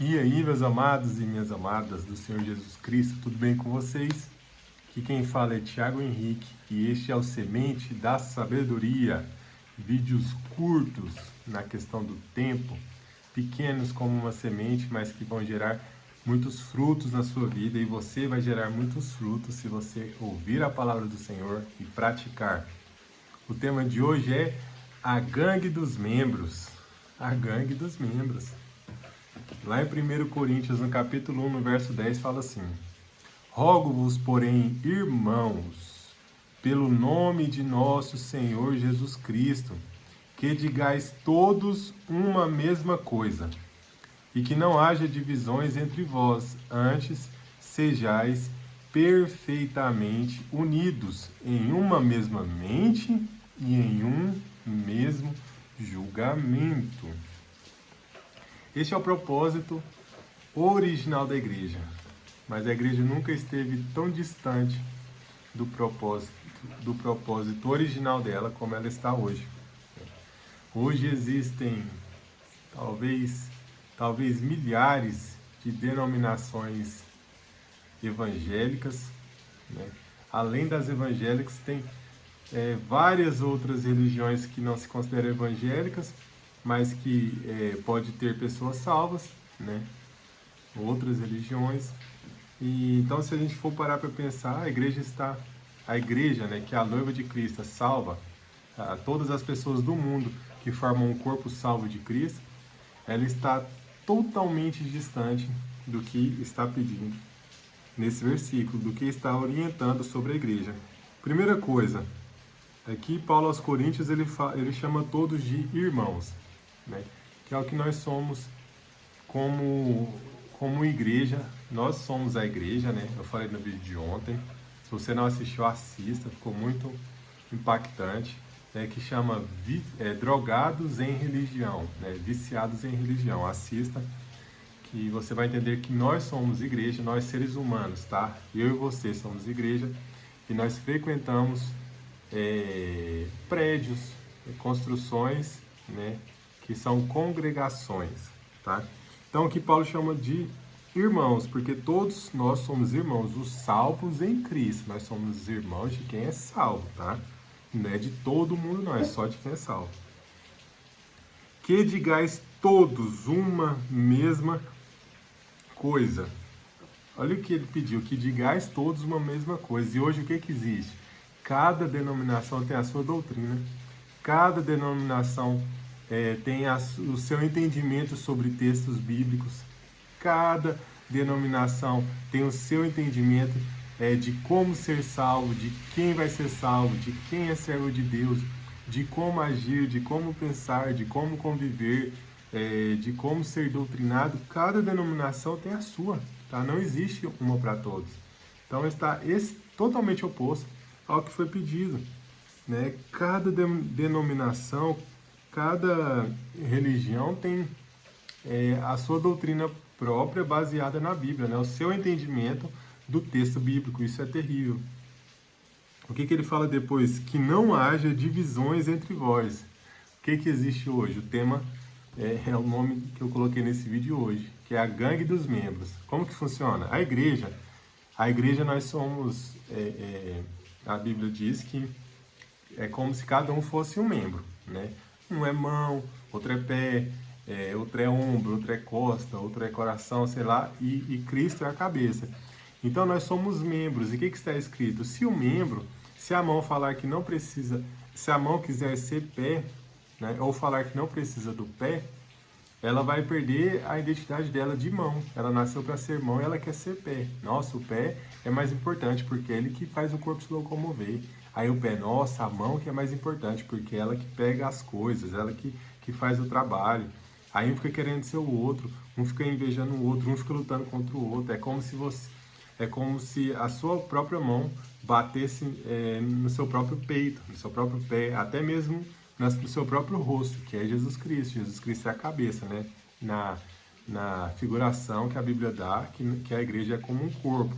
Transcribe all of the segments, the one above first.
E aí, meus amados e minhas amadas do Senhor Jesus Cristo, tudo bem com vocês? Aqui quem fala é Tiago Henrique e este é o Semente da Sabedoria. Vídeos curtos na questão do tempo, pequenos como uma semente, mas que vão gerar muitos frutos na sua vida e você vai gerar muitos frutos se você ouvir a palavra do Senhor e praticar. O tema de hoje é a gangue dos membros. A gangue dos membros. Lá em 1 Coríntios, no capítulo 1, no verso 10, fala assim: Rogo-vos, porém, irmãos, pelo nome de nosso Senhor Jesus Cristo, que digais todos uma mesma coisa, e que não haja divisões entre vós, antes sejais perfeitamente unidos em uma mesma mente e em um mesmo julgamento. Este é o propósito original da igreja, mas a igreja nunca esteve tão distante do propósito original dela como ela está hoje. Hoje existem talvez milhares de denominações evangélicas, né? Além das evangélicas, tem várias outras religiões que não se consideram evangélicas, mas que pode ter pessoas salvas, né? Outras religiões. E então, se a gente for parar para pensar, a igreja, né, que é a noiva de Cristo, salva a todas as pessoas do mundo que formam um corpo salvo de Cristo, ela está totalmente distante do que está pedindo nesse versículo, do que está orientando sobre a igreja. Primeira coisa, aqui Paulo aos Coríntios ele chama todos de irmãos, né? Que é o que nós somos como igreja. Nós somos a igreja, né? Eu falei no vídeo de ontem. Se você não assistiu, assista, ficou muito impactante, né? Que chama Drogados em Religião, né? Viciados em Religião. Assista, que você vai entender que nós somos igreja, nós seres humanos, tá? Eu e você somos igreja e nós frequentamos prédios, construções, né, que são congregações, tá? Então aqui Paulo chama de irmãos, porque todos nós somos irmãos, os salvos em Cristo. Nós somos irmãos de quem é salvo, tá? Não é de todo mundo, não, é só de quem é salvo. Que digais todos uma mesma coisa. Olha o que ele pediu, que digais todos uma mesma coisa. E hoje o que existe? Cada denominação tem a sua doutrina, cada denominação tem o seu entendimento sobre textos bíblicos, cada denominação tem o seu entendimento de como ser salvo, de quem vai ser salvo, de quem é servo de Deus, de como agir, de como pensar, de como conviver, de como ser doutrinado. Cada denominação tem a sua, tá? Não existe uma para todos. Então está totalmente oposto ao que foi pedido, né? Cada denominação, cada religião tem a sua doutrina própria baseada na Bíblia, né? O seu entendimento do texto bíblico. Isso é terrível. O que ele fala depois? Que não haja divisões entre vós. O que existe hoje? O tema é o nome que eu coloquei nesse vídeo hoje, que é a gangue dos membros. Como que funciona? A igreja nós somos, a Bíblia diz que é como se cada um fosse um membro, né? Um é mão, outro é pé, outro é ombro, outro é costa, outro é coração, sei lá, e Cristo é a cabeça. Então nós somos membros. E o que está escrito? Se a mão falar que não precisa, se a mão quiser ser pé, né, ou falar que não precisa do pé, ela vai perder a identidade dela de mão. Ela nasceu para ser mão e ela quer ser pé. Nossa, o pé é mais importante porque é ele que faz o corpo se locomover. Aí o pé, nossa, a mão que é mais importante porque é ela que pega as coisas, ela que faz o trabalho. Aí um fica querendo ser o outro, um fica invejando o outro, um fica lutando contra o outro. É como se a sua própria mão batesse no seu próprio peito, no seu próprio pé, até mesmo no seu próprio rosto, que é Jesus Cristo. Jesus Cristo é a cabeça, né? Na figuração que a Bíblia dá, que a igreja é como um corpo,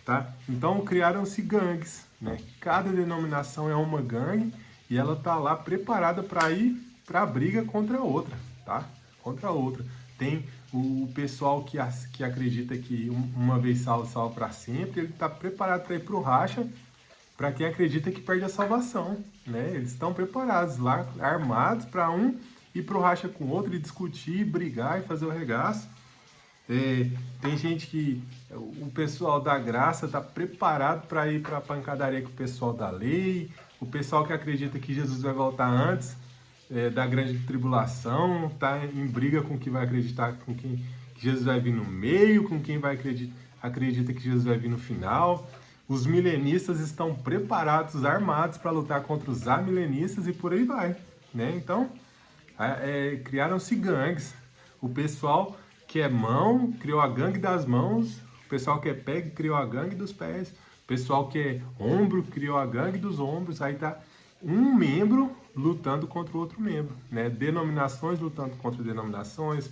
tá? Então criaram-se gangues, né? Cada denominação é uma gangue e ela tá lá preparada para ir para a briga contra a outra, tá? Contra a outra. Tem o pessoal que acredita que uma vez salvo, salvo para sempre, ele está preparado para ir para o racha, para quem acredita que perde a salvação, né? Eles estão preparados lá, armados para um ir para o racha com o outro e discutir, brigar e fazer o regaço. Tem gente que o pessoal da graça está preparado para ir para a pancadaria com o pessoal da lei, o pessoal que acredita que Jesus vai voltar antes da grande tribulação, está em briga com quem vai acreditar que Jesus vai vir no meio, com quem vai acredita que Jesus vai vir no final. Os milenistas estão preparados, armados para lutar contra os amilenistas e por aí vai, né? Então, criaram-se gangues. O pessoal que é mão criou a gangue das mãos, o pessoal que é pé criou a gangue dos pés, o pessoal que é ombro criou a gangue dos ombros. Aí tá um membro lutando contra o outro membro, né? Denominações lutando contra denominações,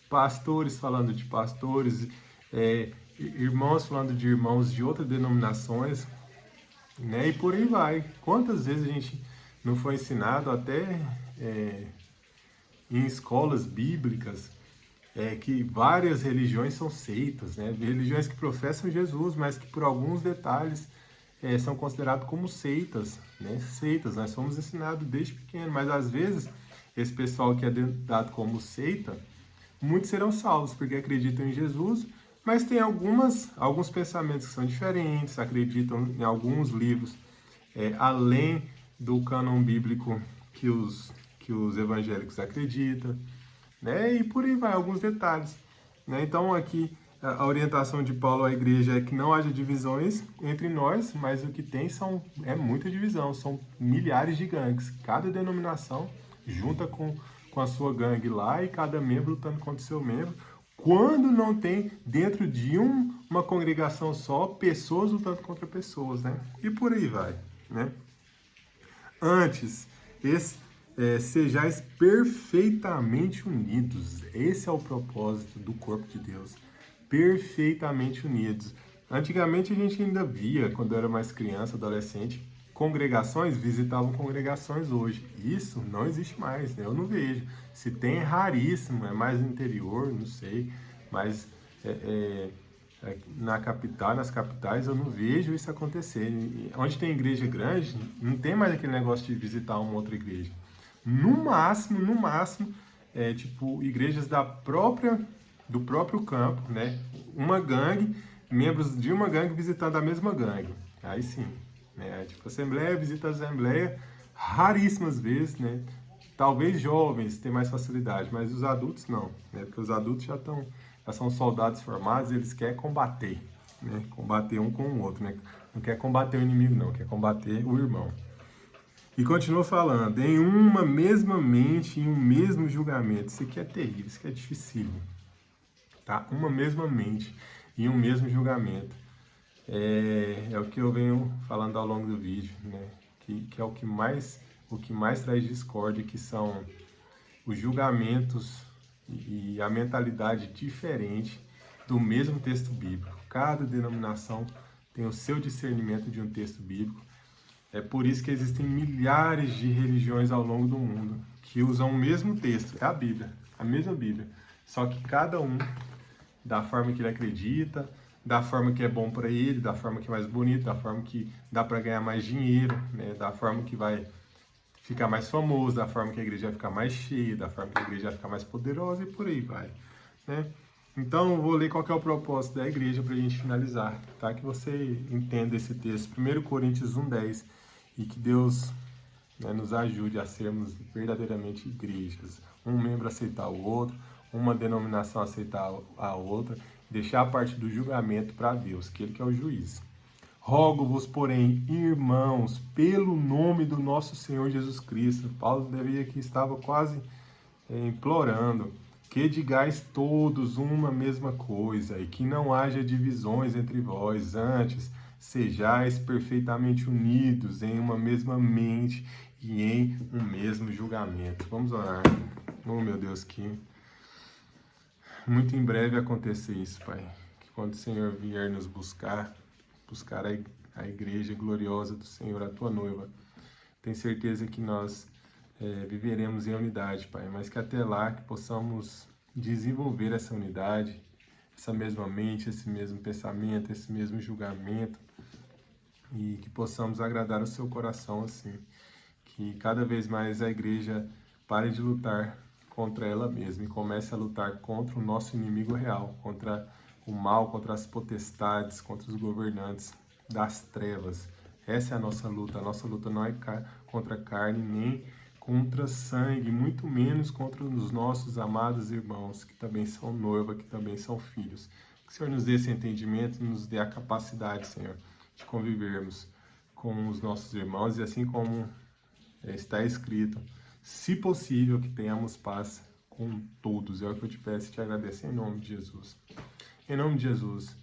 pastores falando de pastores, irmãos falando de irmãos de outras denominações, né? E por aí vai. Quantas vezes a gente não foi ensinado até em escolas bíblicas que várias religiões são seitas, né? Religiões que professam Jesus, mas que por alguns detalhes são consideradas como seitas, né? Seitas, nós somos ensinados desde pequeno, mas às vezes esse pessoal que é dado como seita, muitos serão salvos porque acreditam em Jesus, mas tem alguns pensamentos que são diferentes, acreditam em alguns livros além do cânon bíblico que os evangélicos acreditam, né? E por aí vai, alguns detalhes, né? Então aqui a orientação de Paulo à igreja é que não haja divisões entre nós, mas o que tem é muita divisão, são milhares de gangues, cada denominação junta com a sua gangue lá e cada membro lutando contra o seu membro, quando não tem dentro de uma congregação só pessoas lutando contra pessoas, né? E por aí vai, né? Antes, sejais perfeitamente unidos. Esse é o propósito do corpo de Deus. Perfeitamente unidos. Antigamente a gente ainda via, quando eu era mais criança, adolescente, congregações visitavam congregações hoje. Isso não existe mais, né? Eu não vejo. Se tem, é raríssimo, é mais no interior, não sei. Mas na capital, nas capitais, eu não vejo isso acontecer. Onde tem igreja grande, não tem mais aquele negócio de visitar uma outra igreja. No máximo, tipo, igrejas do próprio campo, né? Uma gangue, membros de uma gangue visitando a mesma gangue. Aí sim, né? Tipo, assembleia visita a assembleia, raríssimas vezes, né? Talvez jovens tenham mais facilidade, mas os adultos não, né? Porque os adultos já são soldados formados, eles querem combater, né? Combater um com o outro, né? Não quer combater o inimigo, não, quer combater o irmão. E continua falando, em uma mesma mente, em um mesmo julgamento. Isso aqui é terrível, isso aqui é dificílimo. Tá? Uma mesma mente, em um mesmo julgamento. É o que eu venho falando ao longo do vídeo, né? Que é o que mais traz discórdia, que são os julgamentos e a mentalidade diferente do mesmo texto bíblico. Cada denominação tem o seu discernimento de um texto bíblico. É por isso que existem milhares de religiões ao longo do mundo que usam o mesmo texto, é a Bíblia, a mesma Bíblia. Só que cada um, da forma que ele acredita, da forma que é bom para ele, da forma que é mais bonito, da forma que dá para ganhar mais dinheiro, né? Da forma que vai ficar mais famoso, da forma que a igreja vai ficar mais cheia, da forma que a igreja vai ficar mais poderosa e por aí vai, né? Então, eu vou ler qual que é o propósito da igreja para a gente finalizar, tá? Que você entenda esse texto, 1 Coríntios 1:10, e que Deus, né, nos ajude a sermos verdadeiramente igrejas. Um membro aceitar o outro, uma denominação aceitar a outra, deixar a parte do julgamento para Deus, que Ele que é o juiz. Rogo-vos, porém, irmãos, pelo nome do nosso Senhor Jesus Cristo. Paulo devia que estava quase implorando, que digais todos uma mesma coisa, e que não haja divisões entre vós, antes sejais perfeitamente unidos em uma mesma mente e em um mesmo julgamento. Vamos orar. Oh, meu Deus, que muito em breve acontecer isso, Pai. Que quando o Senhor vier nos buscar a igreja gloriosa do Senhor, a Tua noiva, tenho certeza que nós viveremos em unidade, Pai, mas que até lá que possamos desenvolver essa unidade, essa mesma mente, esse mesmo pensamento, esse mesmo julgamento, e que possamos agradar o seu coração assim, que cada vez mais a igreja pare de lutar contra ela mesma e comece a lutar contra o nosso inimigo real, contra o mal, contra as potestades, contra os governantes das trevas. Essa é a nossa luta não é contra carne nem contra sangue, muito menos contra os nossos amados irmãos, que também são noiva, que também são filhos. Que o Senhor nos dê esse entendimento e nos dê a capacidade, Senhor, de convivermos com os nossos irmãos e assim como está escrito, se possível, que tenhamos paz com todos. É o que eu te peço e te agradeço em nome de Jesus. Em nome de Jesus.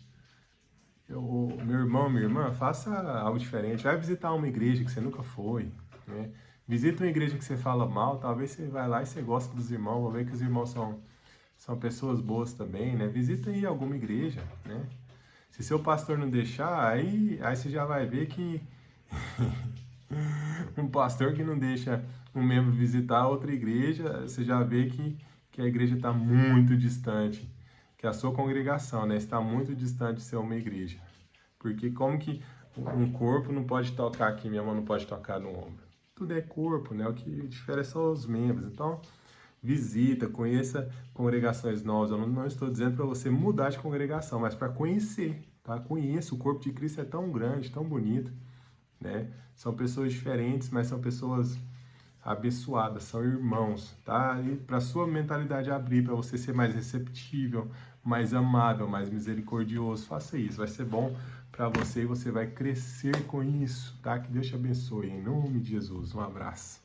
Meu irmão, minha irmã, faça algo diferente. Vai visitar uma igreja que você nunca foi, né? Visita uma igreja que você fala mal, talvez você vai lá e você gosta dos irmãos, vai ver que os irmãos são pessoas boas também, né? Visita aí alguma igreja, né? Se seu pastor não deixar, aí você já vai ver que um pastor que não deixa um membro visitar outra igreja, você já vê que a igreja está muito distante, que a sua congregação, né, está muito distante de ser uma igreja. Porque como que um corpo não pode tocar aqui, minha mão não pode tocar no ombro? Tudo é corpo, né? O que difere são os membros. Então, visita, conheça congregações novas. Eu não estou dizendo para você mudar de congregação, mas para conhecer, tá? Conheça, o corpo de Cristo é tão grande, tão bonito, né? São pessoas diferentes, mas são pessoas abençoadas, são irmãos, tá? E para sua mentalidade abrir, para você ser mais receptível, mais amável, mais misericordioso, faça isso, vai ser bom para você e você vai crescer com isso, tá? Que Deus te abençoe, em nome de Jesus. Um abraço.